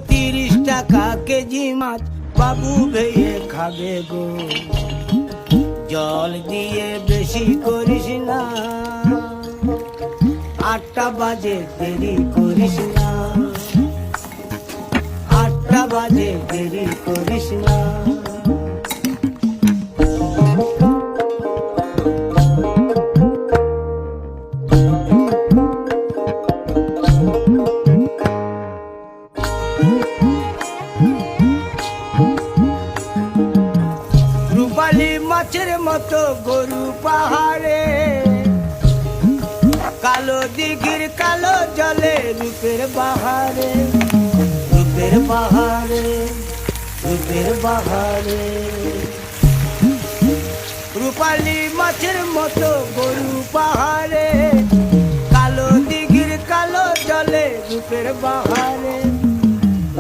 30 টাকা কেজি মাছ বাবু ভেয়ে খাবে গো। জল দিয়ে বেশি করিস না, 8টা বাজে দেরি করিস না, 8টা বাজে দেরি করিস না। রূপালী মাছের মতো গরু পাহাড়ে, কালো দিঘির কালো জলে রূপের বাহারে, রূপের বাহারে, রূপের বাহারে। রূপালী মাছের মতো গরু পাহাড়ে, কালো দিঘির কালো জলে রূপের বাহারে,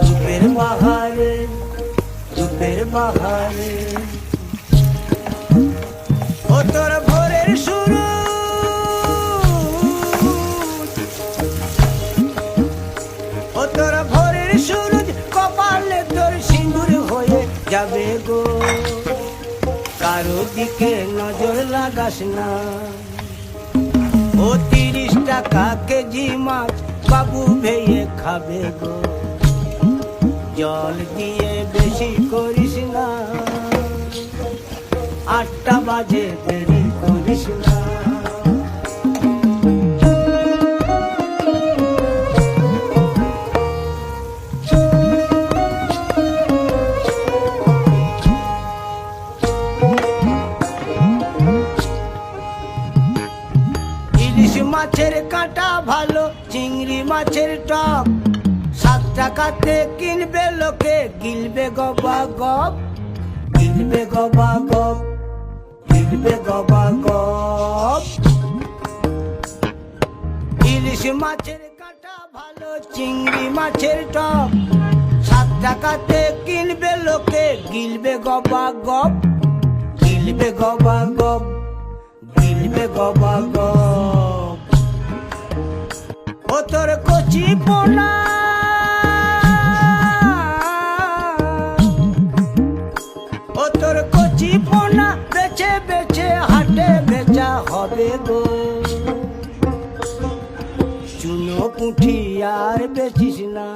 রূপের বাহারে, রূপের বাহারে। ও তোর ভোরের শুরু, ও তোর ভোরের শুরু, কপালে তোর সিঁদুর হয়ে যাবে গো। কারো দিকে নজর লাগাস না, ও 30 টাকা কেজি মাছ বাবু ভেয়ে খাবে গো। জল দিয়ে বেশি করিস না, 8টা বাজে দেরি করিস না। ইলিশ মাছের কাঁটা ভালো, চিংড়ি মাছের টক, 7 টাকাতে কিনবে লোকে, গিলবে গবা গপ, গিলবে গবা গপ, গিলবে গবা গপ। ইলিশ মাছের কাঁটা ভালো, চিংড়ি মাছের টক, 7 টাকাতে কিনবে লোকে, গিলবে গবা গপ, গিলবে গবা গপ, গিলবে গবা গপ। ও তোর কচি পোনা, ও তোর কচি পোনা বেছে বেছে হাটে বেচা হবে গো। চুনো পুঁঠি আর বেচিস না,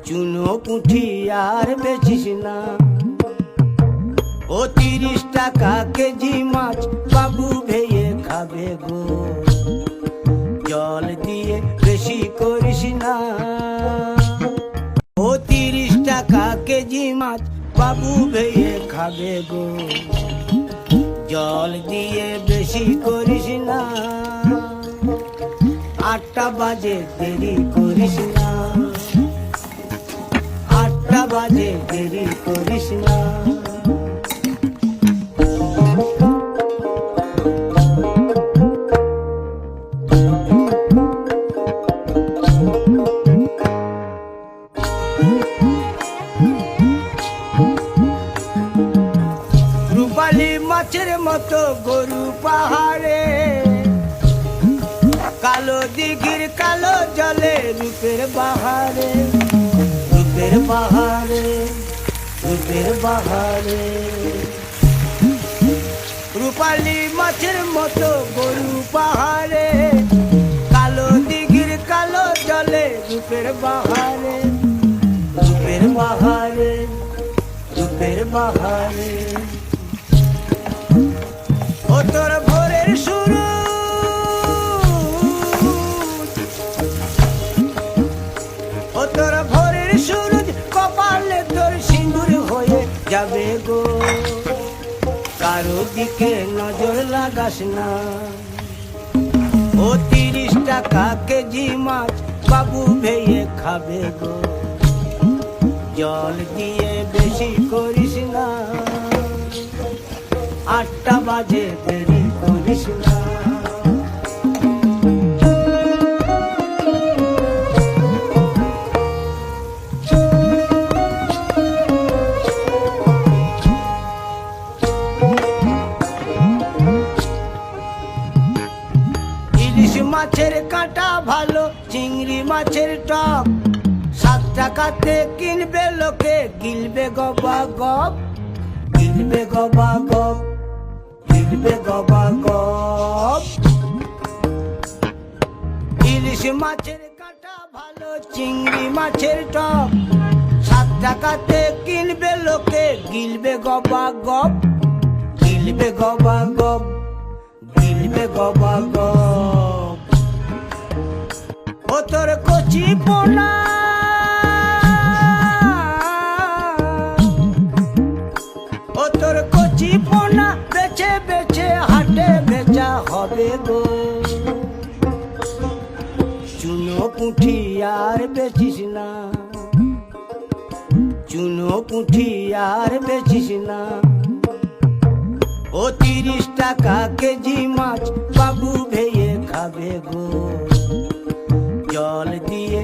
চুনো পুঁঠি আর বেচিস না। ও 30 টাকা কেজি মাছ বাবু ভেয়ে খাবে গো। জল দিয়ে বেশি করিস না, ও 30 টাকা কেজি মাছ বাবু ভেয়ে খাবে গো। জল দিয়ে বেশি করিস না, 8টা বাজে দেরি করিস না, 8টা বাজে দেরি করিস না। রূপালী মাছের মতো গরু পাহাড়ে, কালো দিঘির কালো জলে রূপের বাহারে, রূপের বাহারে, রূপের বাহারে। রূপালী মাছের মতো গরু পাহাড়ে, কালো দিঘির কালো জলে রূপের বাহারে, রূপের বাহারে, রূপের বাহারে। ও তোর ভোরের শুরু, ও তোর ভোরের শুরু, কপালে তোর সিঁদুর হয়ে যাবে গো। কারো দিকে নজর লাগাস না, ও 30 টাকা কেজি মাছ বাবু ভেয়ে খাবে গো। জল দিয়ে বেশি করিস না, 8টা বাজে দেরি করিস না। ইলিশ মাছের কাঁটা ভালো, চিংড়ি মাছের টক, টাকাতে কিনবে লোকে গিলবে গবা গপ, গিলবে গবা গপ, গিলবে গবা গপ। ইলিশ মাছের কাঁটা ভালো চিংড়ি মাছের টক, 7 টাকাতে কিনবে লোকে গিলবে গবা গপ, গিলবে গবা গপ, গিলবে গবা গপ। ও তোর কচি পোনা, ও তোর কচি পোনা বেছে বেছে হাটে বেচা হবে গো। চুনো পুঁঠি আর বেচিস না, চুনো পুঁঠি আর বেচিস না। ও 30 টাকা কেজি মাছ বাবু ভেয়ে খাবে গো। জল দিয়ে